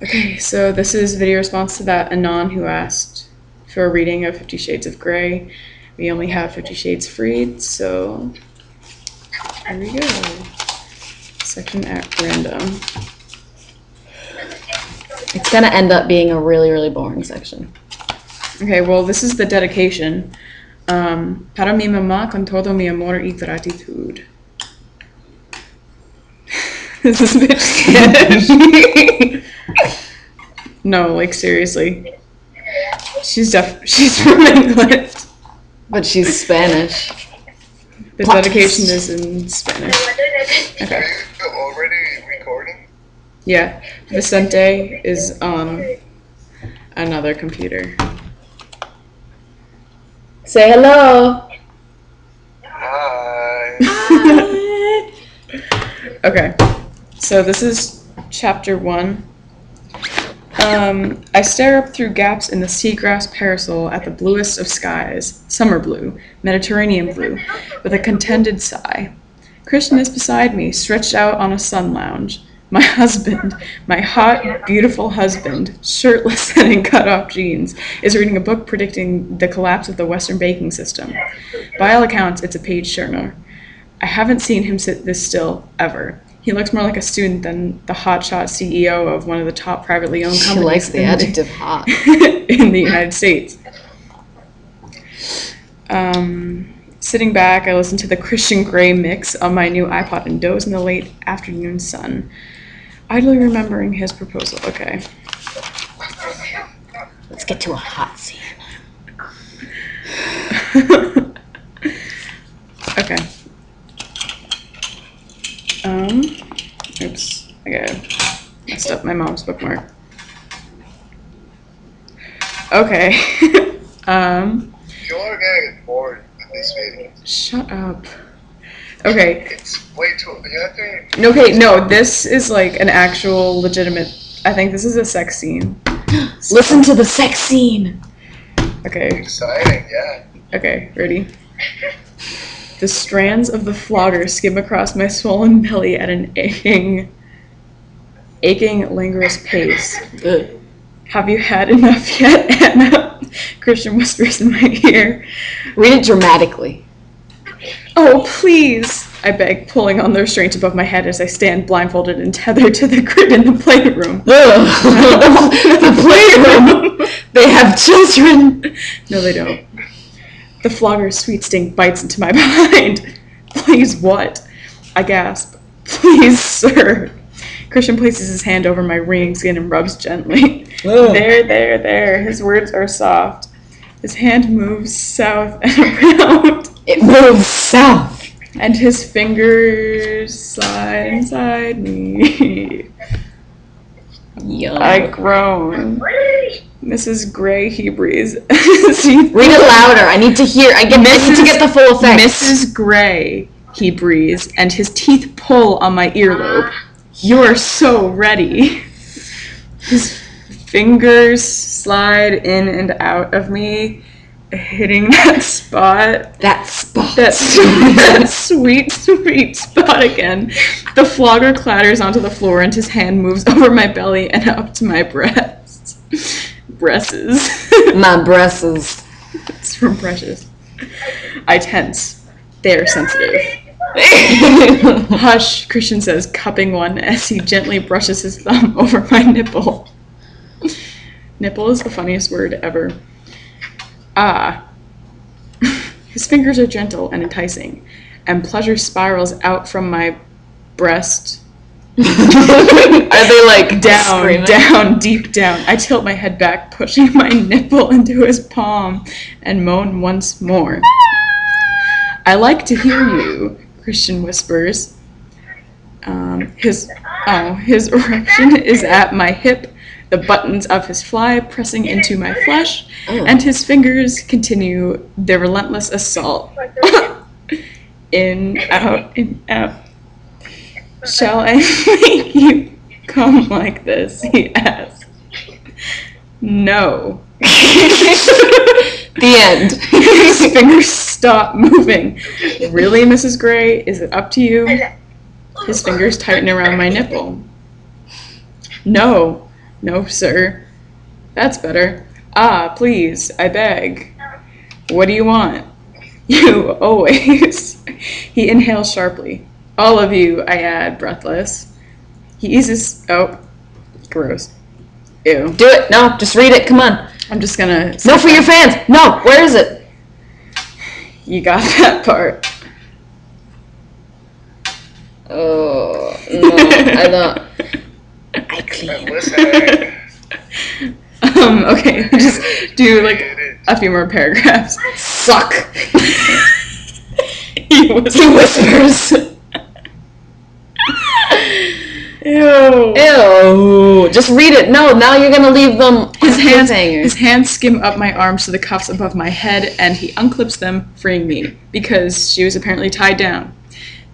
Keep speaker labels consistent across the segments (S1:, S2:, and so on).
S1: Okay, so this is a video response to that Anon who asked for a reading of 50 Shades of Grey. We only have 50 Shades freed, so here we go. Section at random.
S2: It's gonna end up being a really, really boring section.
S1: Okay, well, this is the dedication. Para mi mamá con todo mi amor y gratitud. This is bitch Spanish. No, like seriously. She's from England.
S2: But she's Spanish.
S1: The dedication is in Spanish. Okay.
S3: Are you already recording?
S1: Yeah. Vicente is on another computer.
S2: Say hello.
S3: Hi.
S1: Okay. So this is chapter 1. I stare up through gaps in the seagrass parasol at the bluest of skies, summer blue, Mediterranean blue, with a contented sigh. Christian is beside me, stretched out on a sun lounge. My husband, my hot, beautiful husband, shirtless and in cut-off jeans, is reading a book predicting the collapse of the Western banking system. By all accounts, it's a page-turner. I haven't seen him sit this still, ever. He looks more like a student than the hotshot CEO of one of the top privately owned companies.
S2: She likes the adjective hot.
S1: In the United States. Sitting back, I listen to the Christian Grey mix on my new iPod and doze in the late afternoon sun. Idly remembering his proposal. Okay.
S2: Let's get to a hot scene.
S1: Okay. Oops. I messed up my mom's bookmark. Okay.
S3: You're gonna get bored with this video.
S1: Shut up. Okay.
S3: It's way too. You have to.
S1: Okay, no, this is like an actual legitimate. I think this is a sex scene.
S2: Listen to the sex scene.
S1: Okay.
S3: Exciting, yeah.
S1: Okay, ready? The strands of the flogger skim across my swollen belly at an aching, languorous pace.
S2: Good.
S1: Have you had enough yet, Anna? Christian whispers in my ear.
S2: Read it dramatically.
S1: Oh, please, I beg, pulling on the restraint above my head as I stand blindfolded and tethered to the grid in the playroom.
S2: The playroom! They have children!
S1: No, they don't. The flogger's sweet stink bites into my behind. Please, what? I gasp. Please, sir. Christian places his hand over my ringing skin and rubs gently.
S2: Ugh.
S1: There. His words are soft. His hand moves south and around.
S2: It moves south.
S1: And his fingers slide inside me.
S2: Yum.
S1: I groan. Mrs. Grey, he breathes.
S2: Read it louder. I need to hear. I need to get the full effect.
S1: Mrs. Grey, he breathes, and his teeth pull on my earlobe. You're so ready. His fingers slide in and out of me, hitting that spot.
S2: That spot.
S1: That sweet, sweet spot again. The flogger clatters onto the floor, and his hand moves over my belly and up to my breasts. Breasts.
S2: My breasts.
S1: It's from Precious. I tense. They're sensitive. Hush, Christian says, cupping one as he gently brushes his thumb over my nipple. Nipple is the funniest word ever. Ah. His fingers are gentle and enticing, and pleasure spirals out from my breast.
S2: Are they like
S1: down, deep down? I tilt my head back, pushing my nipple into his palm, and moan once more. I like to hear you, Christian whispers. His erection is at my hip, the buttons of his fly pressing into my flesh, and his fingers continue their relentless assault. In, out. Shall I make you come like this? He asks. No.
S2: The end.
S1: His fingers stop moving. Really, Mrs. Grey? Is it up to you? His fingers tighten around my nipple. No. No, sir. That's better. Ah, please, I beg. What do you want? You, always. He inhales sharply. All of you, I add, breathless. He eases... Oh, gross. Ew.
S2: Do it. No, just read it. Come on.
S1: I'm just gonna...
S2: No, for your fans. No, where is it?
S1: You got that part.
S2: Oh, no, I don't. I clean.
S3: Listen.
S1: Okay, just do like a few more paragraphs.
S2: Suck.
S1: He whispers. Ew.
S2: Ew. Just read it. No, now you're gonna leave them.
S1: His hands skim up my arms to the cuffs above my head, and he unclips them, freeing me, because she was apparently tied down.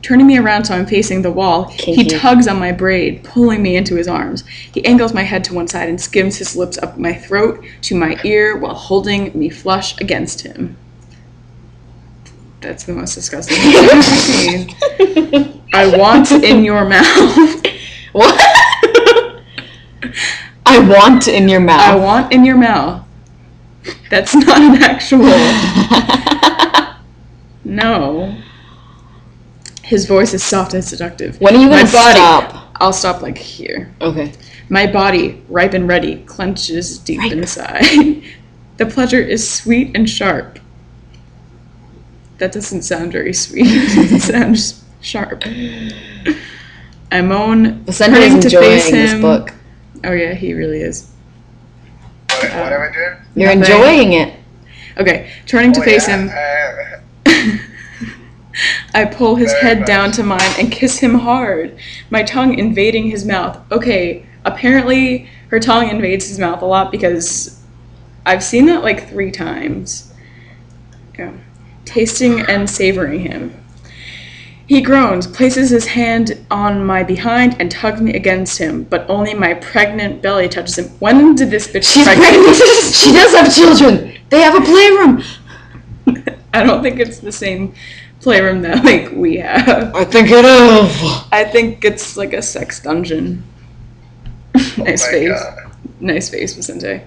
S1: Turning me around so I'm facing the wall, he tugs on my braid, pulling me into his arms. He angles my head to one side and skims his lips up my throat to my ear while holding me flush against him. That's the most disgusting thing I've ever seen. I want in your mouth.
S2: What? I want in your mouth.
S1: I want in your mouth. That's not an actual... No. His voice is soft and seductive.
S2: When are you gonna stop?
S1: I'll stop like here.
S2: Okay.
S1: My body, ripe and ready, clenches deep inside. The pleasure is sweet and sharp. That doesn't sound very sweet. It sounds sharp. I moan,
S2: The center is enjoying this book.
S1: Oh yeah, he really is.
S3: What am I doing?
S2: You're
S1: Nothing.
S2: enjoying it.
S1: Okay, turning to face him, I pull his
S3: Very
S1: head
S3: nice.
S1: down to mine and kiss him hard, my tongue invading his mouth. Okay, apparently her tongue invades his mouth a lot because I've seen that like 3 times. Yeah. Tasting and savoring him. He groans, places his hand on my behind, and tugs me against him, but only my pregnant belly touches him. When did this bitch
S2: She's pregnant. She does have children. They have a playroom.
S1: I don't think it's the same playroom that like we have.
S2: I think it is.
S1: I think it's like a sex dungeon. Nice
S3: my
S1: face.
S3: God.
S1: Nice face, Vicente.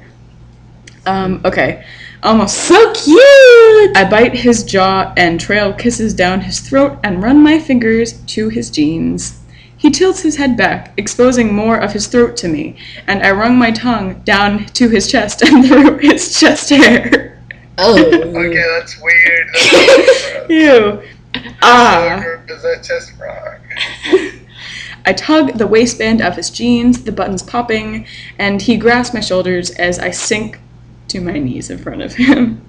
S1: Okay. Almost.
S2: So cute.
S1: I bite his jaw and trail kisses down his throat and run my fingers to his jeans. He tilts his head back, exposing more of his throat to me, and I run my tongue down to his chest and through his chest hair.
S2: Oh.
S3: Okay, that's weird. That's
S1: Ew. Ah.
S3: Does that test wrong?
S1: I tug the waistband of his jeans, the buttons popping, and he grasps my shoulders as I sink to my knees in front of him.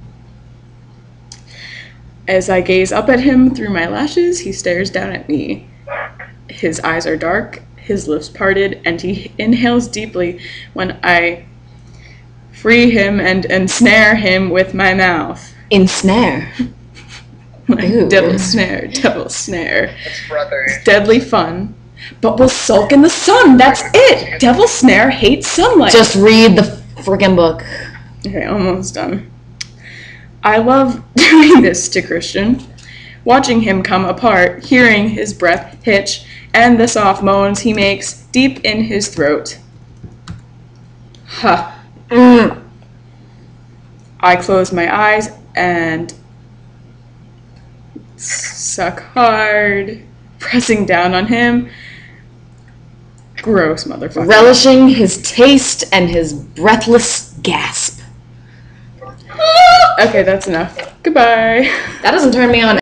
S1: As I gaze up at him through my lashes, he stares down at me. His eyes are dark, his lips parted, and he inhales deeply when I free him and ensnare him with my mouth.
S2: Ensnare.
S1: Like,
S2: Ooh.
S1: devil snare, devil snare.
S3: It's brother.
S1: Deadly fun. But we'll sulk in the sun, that's it! Devil snare hates sunlight.
S2: Just read the friggin' book.
S1: Okay, almost done. I love doing this to Christian. Watching him come apart, hearing his breath hitch, and the soft moans he makes deep in his throat. Huh. I close my eyes and suck hard, pressing down on him. Gross motherfucker.
S2: Relishing his taste and his breathless gasp.
S1: Okay, that's enough. Goodbye.
S2: That doesn't turn me on